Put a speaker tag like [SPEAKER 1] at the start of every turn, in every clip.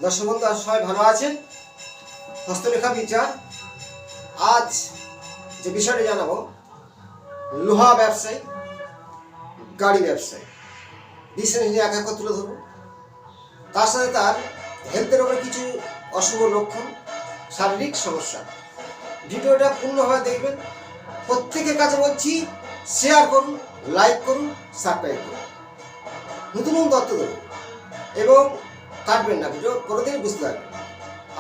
[SPEAKER 1] দর্শক বন্ধু, সবাই ভালো আছেন? হস্তরেখা বিচার। আজ যে বিষয়টা জানাবো, লোহা ব্যবসায়ী, গাড়ি ব্যবসায়ী বিষয় নিয়ে একা তুলে ধরবো। তার সাথে তার হেলথের ওপরে কিছু অশুভ লক্ষণ, শারীরিক সমস্যা। ভিডিওটা পূর্ণভাবে দেখবেন। প্রত্যেকের কাছে বলছি, শেয়ার করুন, লাইক করুন, সাবস্ক্রাইব করুন। নতুন নতুন তথ্য দেবো এবং কাটবেন না, ভিডিও কোনোদিনই বুঝতে পারবেন,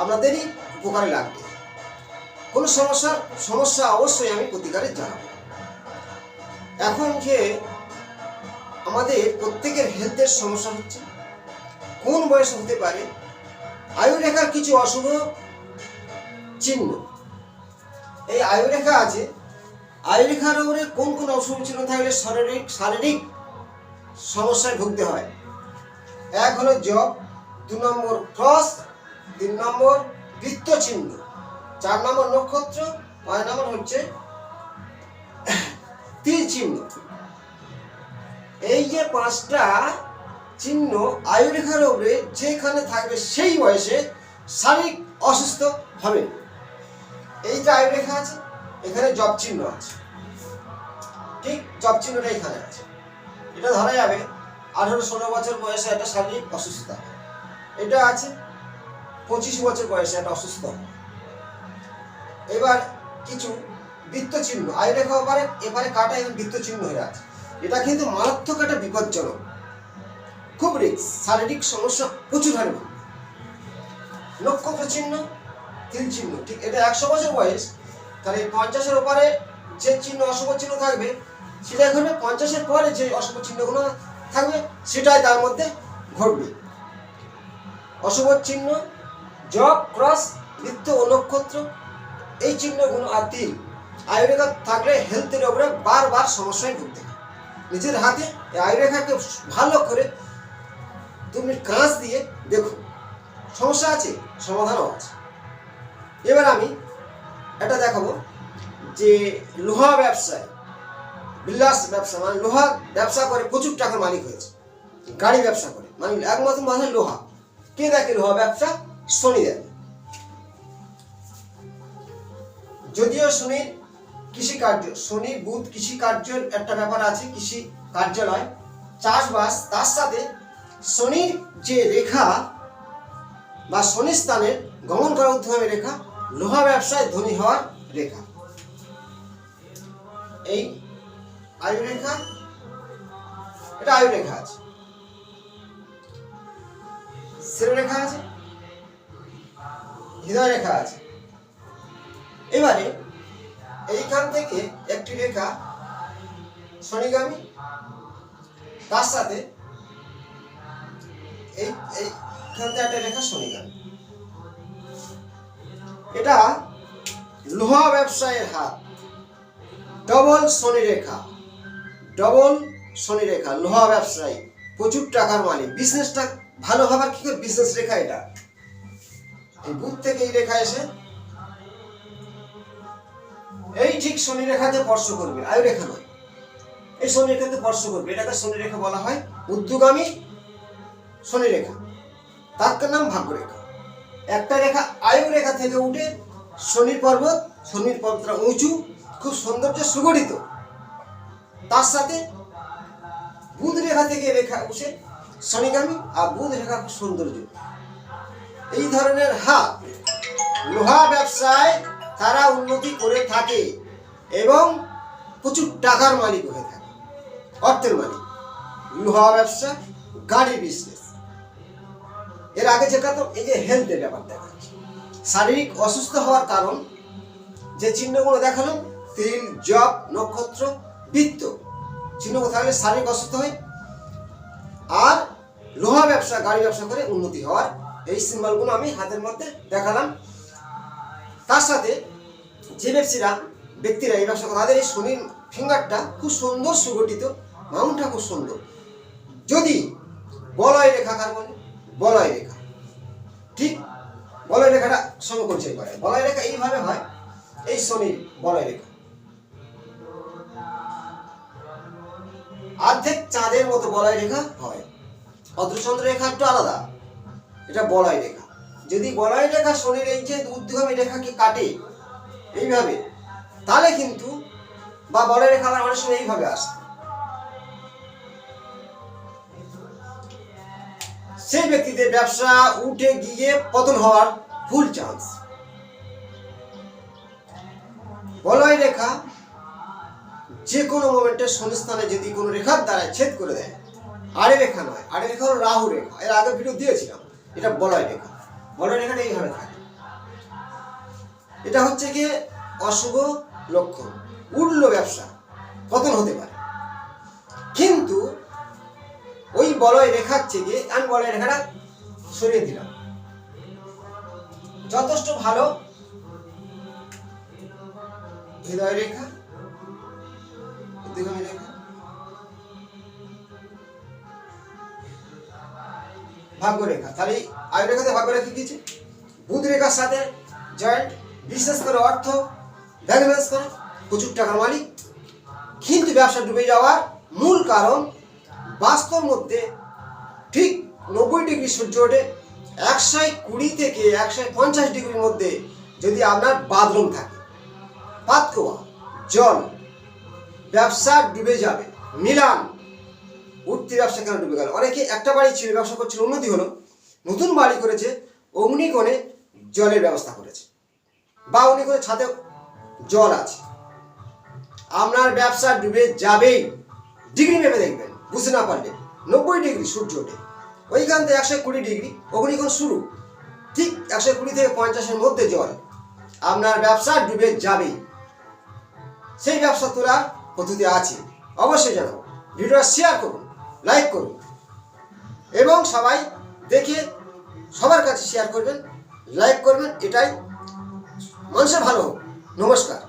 [SPEAKER 1] আপনাদেরই উপকারে লাগবে। কোনো সমস্যা অবশ্যই আমি প্রতিকারে জানাবো। এখন যে আমাদের প্রত্যেকের হেলথের সমস্যা হচ্ছে, কোন বয়সে হতে পারে, আয়ুরেখার কিছু অশুভ চিহ্ন। এই আয়ুরেখা আছে, আয়ুরেখার উপরে কোন কোন অশুভ চিহ্ন থাকলে শারীরিক সমস্যায় ভুগতে হয়। এক হলো জব, 2 নম্বর ক্রস, 3 নম্বর বৃত্ত চিহ্ন, 4 নম্বর নক্ষত্র, 5 নম্বর হচ্ছে তীর চিহ্ন। এই যে 5টা চিহ্ন আয়ুরেখার উপরে যেখানে থাকবে সেই বয়সে শারীরিক অসুস্থ হবে। এইটা আয়ুরেখা আছে, এখানে জব চিহ্ন আছে, ঠিক জব চিহ্নটা এখানে আছে। এটা ধরা যাবে 18-16 বছর বয়সে একটা শারীরিক অসুস্থতা। এটা আছে 25 বছর বয়সে একটা অসুস্থ। এবার কিছু বৃত্ত চিহ্ন, আয়ুরেখা এবারে কাটা এবং বৃত্ত চিহ্ন হয়ে আছে। এটা কিন্তু মারাত্মক একটা বিপজ্জনক, খুব রিস্ক, শারীরিক সমস্যা প্রচুর হারে। নক্ষত্র চিহ্ন, তিল চিহ্ন, ঠিক এটা 100 বছর বয়স, তাহলে 50-এর ওপারে যে চিহ্ন অশুভ চিহ্ন থাকবে সেটা ঘটবে, 50-এর পরে যে অশুভ চিহ্নগুলো থাকবে সেটাই তার মধ্যে ঘটবে। অশুভ চিহ্ন জব, ক্রস, বৃত্ত ও নক্ষত্র, এই চিহ্নগুলো আর তিল আয়ুরেখা থাকলে হেলথের উপরে বারবার সমস্যায় ভুগতে হয়। নিজের হাতে এই আয়ুরেখাকে ভালো করে 2 মিনিট কাঁচ দিয়ে দেখুন, সমস্যা আছে, সমাধানও আছে। এবার আমি এটা দেখাবো যে লোহা ব্যবসায়, বিলাস ব্যবসা, মানে লোহা ব্যবসা করে প্রচুর টাকার মালিক হয়েছে। গাড়ি ব্যবসা করে, মানে একমাত্র মানে লোহা। কে দেখে লোহা ব্যবসা? শনি দেখে। যদিও শনির কৃষিকার্য, শনি বুধ কৃষিকার্যের একটা ব্যাপার আছে, কৃষি কার্যালয়, চাষবাস, তার সাথে শনির যে রেখা বা শনি স্থানের গমন করা ঊর্ধ্বগামী রেখা লোহা ব্যবসায় ধনী হওয়ার রেখা। এই আয়ুরেখা, এটা আয়ুরেখা আছে, শিরোরেখা আছে, হৃদয় রেখা আছে। এবারে এইখান থেকে একটি রেখা শনিগামী, তার সাথে এইখান থেকে একটা রেখা শনিগামী। এটা লোহা ব্যবসায়ের হাত, ডবল শনি রেখা, ডবল শনি রেখা, লোহা ব্যবসায়ী, প্রচুর টাকার মালিক, বিজনেসটা ভালো হবার কি করে বিজনেস রেখা। এটা এই বুধ থেকে এই রেখা এসে এই ঠিক শনি রেখাতে স্পর্শ করবে, আয়ু রেখা নয়, এই শনি রেখাতে স্পর্শ করবে। এটাকে শনি রেখা বলা হয়, ঊর্ধ্বগামী শনি রেখা, তার নাম ভাগ্য রেখা। একটা রেখা আয়ু রেখা থেকে উঠে শনির পর্বতটা উঁচু, খুব সৌন্দর্য সুগঠিত, তার সাথে বুধ রেখা থেকে রেখা উঠে শনিগামী, আর বুধ রেখা খুব সৌন্দর্য। এই ধরনের হাত লোহা ব্যবসায় তারা উন্নতি করে থাকে এবং প্রচুর টাকার মালিক হয়ে থাকে, অর্থের মালিক। লোহা ব্যবসা, গাড়ি বিজনেস। এর আগে যে কথা, এই যে হেলথের ব্যাপার দেখাচ্ছি, শারীরিক অসুস্থ হওয়ার কারণ যে চিহ্নগুলো দেখালাম, তিল, জব, নক্ষত্র, বৃত্ত চিহ্নগুলো থাকলে শারীরিক অসুস্থ হয়। আর লোহা ব্যবসা, গাড়ি ব্যবসা করে উন্নতি হওয়ার এই সিম্বলগুলো আমি হাতের মধ্যে দেখালাম। তার সাথে যে ব্যক্তিরা এই ব্যবসা করে, তাদের এই শনির ফিঙ্গারটা খুব সুন্দর সুগঠিত, মাউন্টটা খুব সুন্দর। যদি বলয় রেখা, কার বলে বলয় রেখা, ঠিক বলয় রেখাটা সমপরিচয় করে। বলয় রেখা এইভাবে হয়, এই শনির বলয় রেখা অর্ধেক চাঁদের মতো বলয় রেখা হয়। অর্ধচন্দ্র রেখা একটু আলাদা, এটা বলয় রেখা। যদি বলয় রেখা শনির এই যে ঊর্ধ্বগামী রেখাকে কাটে এইভাবে, তাহলে কিন্তু বা বলয় রেখা আবার অনেক সময় এইভাবে আসে, সেই ব্যক্তিদের ব্যবসা উঠে গিয়ে পতন হওয়ার ফুল চান্স। বলয় রেখা যে কোনো মোমেন্টে শনিস্থানে যদি কোনো রেখার দ্বারা ছেদ করে দেয়, আড়ে রেখা নয়, আড়ে রেখা হলো রাহু রেখা, এর আগে ভিডিও দিয়েছিলাম, এটা বলয় রেখা। বলয় রেখাটা এইভাবে থাকে, এটা হচ্ছে গিয়ে অশুভ লক্ষণ, উঠল ব্যবসা, পতন হতে পারে। কিন্তু ওই বলয় রেখার থেকে আমি বলয় রেখাটা সরিয়ে দিলাম, যথেষ্ট ভালো। হৃদয় রেখা, ঊর্ধ্বগামী রেখা, ভাগ্য রেখা, তাহলে আয়ু রেখাতে ভাগ্য রেখা কি আছে? বুধ রেখার সাথে জয়েন্ট, বিশেষ করে অর্থ ব্যাংক ব্যালেন্স করে, প্রচুর টাকার মালিক। কিন্তু ব্যবসা ডুবে যাওয়ার মূল কারণ বাস্তব মধ্যে ঠিক 90 ডিগ্রি সূর্য ওঠে, 120 থেকে 150 ডিগ্রির মধ্যে যদি আপনার বাথরুম থাকে, পাতকুয়া জল, ব্যবসা ডুবে যাবে। মিলান উঠতি ব্যবসা কেন ডুবে গেল? অনেকে একটা বাড়ি ছিল, ব্যবসা করছিল, উন্নতি হলো, নতুন বাড়ি করেছে, অগ্নিকোণে জলের ব্যবস্থা করেছে, বা অগ্নিকোণে ছাদে জল আছে, আপনার ব্যবসা ডুবে যাবেই। ডিগ্রি মেপে দেখবেন, বুঝতে না পারলে 90 ডিগ্রি সূর্য ওঠে, ওইখান থেকে 120 ডিগ্রি অগ্নিকোণ শুরু, ঠিক 120 থেকে 50-এর মধ্যে জল, আপনার ব্যবসা ডুবে যাবেই। সেই ব্যবসা তোলার পদ্ধতি আছে, অবশ্যই জানাবো। ভিডিওটা শেয়ার করুন, লাইক করুন এবং সবাই দেখে সবার কাছে শেয়ার করবেন, লাইক করবেন, এটাই মানুষের ভালো হোক। নমস্কার।